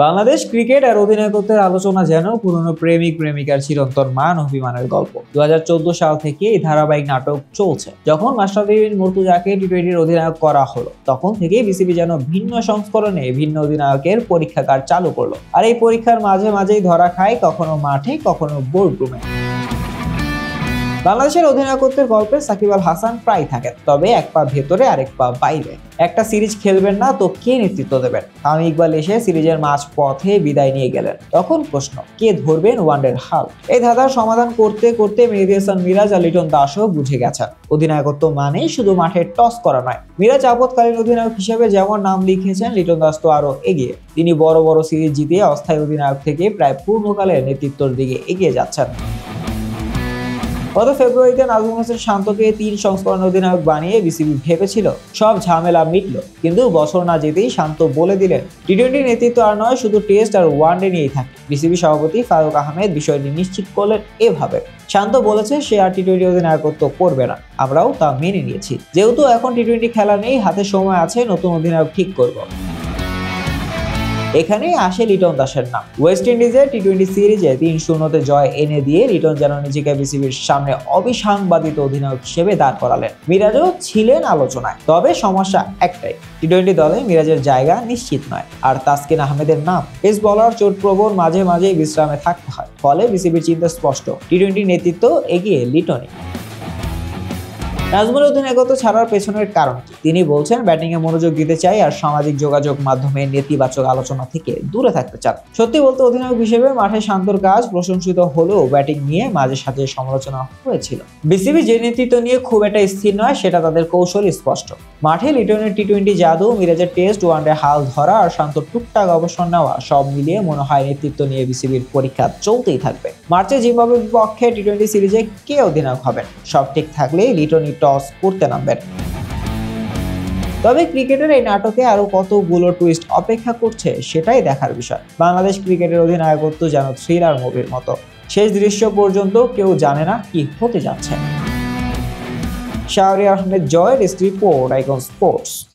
Bangladesh cricket আর অধিনায়কত্বের আলোচনা যেন পুরনো প্রেমিক প্রেমিকার চিরন্তন মান অভিমানের গল্প। 2014 সাল থেকে এই ধারাবাহিক নাটক চলছে। যখন মাশরাফি বিন মুর্তজাকে টি-20-র অধিনায়ক করা হলো, তখন থেকেই বিসিবি যেন ভিন্ন সংস্করণে ভিন্ন অধিনায়কের পরীক্ষাগার চালু করলো। আর এই পরীক্ষার মাঝে মাঝেই ধরা খায় কখনো মাঠে, কখনো বোর্ডরুমে। বাংলাদেশের অধিনায়কত্বের গল্পে সাকিব আল হাসান প্রায় থাকেন, তবে এক পা ভেতরে আরেক পা বাইরে। একটা সিরিজ খেলবেন না তো কে নেতৃত্ব দেবেন? তামিম ইকবাল এসে সিরিজের মাঝ পথে বিদায় নিয়ে গেলেন। তখন প্রশ্ন, কে ধরবেন ওয়ানডের হাল? এই ধাঁধার সমাধান করতে করতে মেহেদী হাসান মিরাজ আর লিটন দাসও বুঝে গেছেন, অধিনায়কত্ব মানে শুধু মাঠে টস করা নয়। মিরাজ আপৎকালীন অধিনায়ক হিসেবে যেমন নাম লিখেছেন, লিটন দাস তো আরো এগিয়ে। তিনি বড় বড় সিরিজ জিতে অস্থায়ী অধিনায়ক থেকে প্রায় পূর্ণকালের নেতৃত্বের দিকে এগিয়ে যাচ্ছেন। গত ফেব্রুয়ারিতে নাজমুল হোসেন শান্তকে 3 সংস্করণ অধিনায়ক বানিয়ে বিসিবি ভেবেছিল সব ঝামেলা মিটল, কিন্তু বছর না যেতেই শান্ত বলে দিলেন টি-20 নেতৃত্ব আর নয়, শুধু টেস্ট আর ওয়ানডে নিয়েই থাকে। বিসিবি সভাপতি ফারুক আহমেদ বিষয়টি নিশ্চিত করলেন এভাবে, শান্ত বলেছে সে আর টি-20 অধিনায়কত্ব করবে না, আমরাও তা মেনে নিয়েছি। যেহেতু এখন টি-20 খেলা নেই, হাতে সময় আছে, নতুন অধিনায়ক ঠিক করব। এখানেই আসে লিটন দাসের নাম। ওয়েস্ট ইন্ডিজের টি-20 সিরিজে 3-0 জয় এনে দিয়ে লিটন যেন নিজেকে বিসিবির সামনে অবিসংবাদিত অধিনায়ক হিসেবে দাঁড় করালেন। মিরাজও ছিলেন আলোচনায়, তবে সমস্যা একটাই, টি-20 দলে মিরাজের জায়গা নিশ্চিত নয়। আর তাসকিন আহমেদের নাম, পেস বলার চোটপ্রবণ, মাঝে মাঝেই বিশ্রামে থাকতে হয়। ফলে বিসিবির চিন্তা স্পষ্ট, টি-20 নেতৃত্ব এগিয়ে লিটনই। নাজমুল অধিনায়কত্ব ছাড়ার পেছনের কারণ কি? তিনি বলছেন ব্যাটিংয়ে মনোযোগ দিতে চাই আর সামাজিক যোগাযোগ মাধ্যমে নেতিবাচক আলোচনা থেকে দূরে থাকতে চান। সত্যি বলতে অধিনায়ক হিসেবে মাঠে শান্তর কাজ প্রশংসিত হলেও ব্যাটিং নিয়ে মাঝে সাঝে সমালোচনা হয়েছিল। বিসিবি যে নেতৃত্ব নিয়ে খুব একটা স্থির নয়, সেটা তাদের কৌশলই স্পষ্ট। মাঠে লিটনের টি-20 জাদু, মিরাজের টেস্ট ওয়ানডে হাল ধরা আর শান্তর টুকটাক অবসর নেওয়া, সব মিলিয়ে মনে হয় নেতৃত্ব নিয়ে বিসিবির পরীক্ষা চলতেই থাকবে। মার্চে জিম্বাবুয়ের বিপক্ষে টি-20 সিরিজে কে অধিনায়ক হবেন? সব ঠিক থাকলেই লিটনই টস করতে নামবেন। তবে ক্রিকেটের এই নাটকে আরো কতগুলো টুইস্ট অপেক্ষা করছে সেটাই দেখার বিষয়। বাংলাদেশ ক্রিকেটের অধিনায়কত্ব যেন থ্রিলার মুভির মতো, শেষ দৃশ্য পর্যন্ত কেউ জানে না কি হতে যাচ্ছে। শাহরিয়ার আহমেদ জয়, রিপোর্ট, আইকন স্পোর্টস।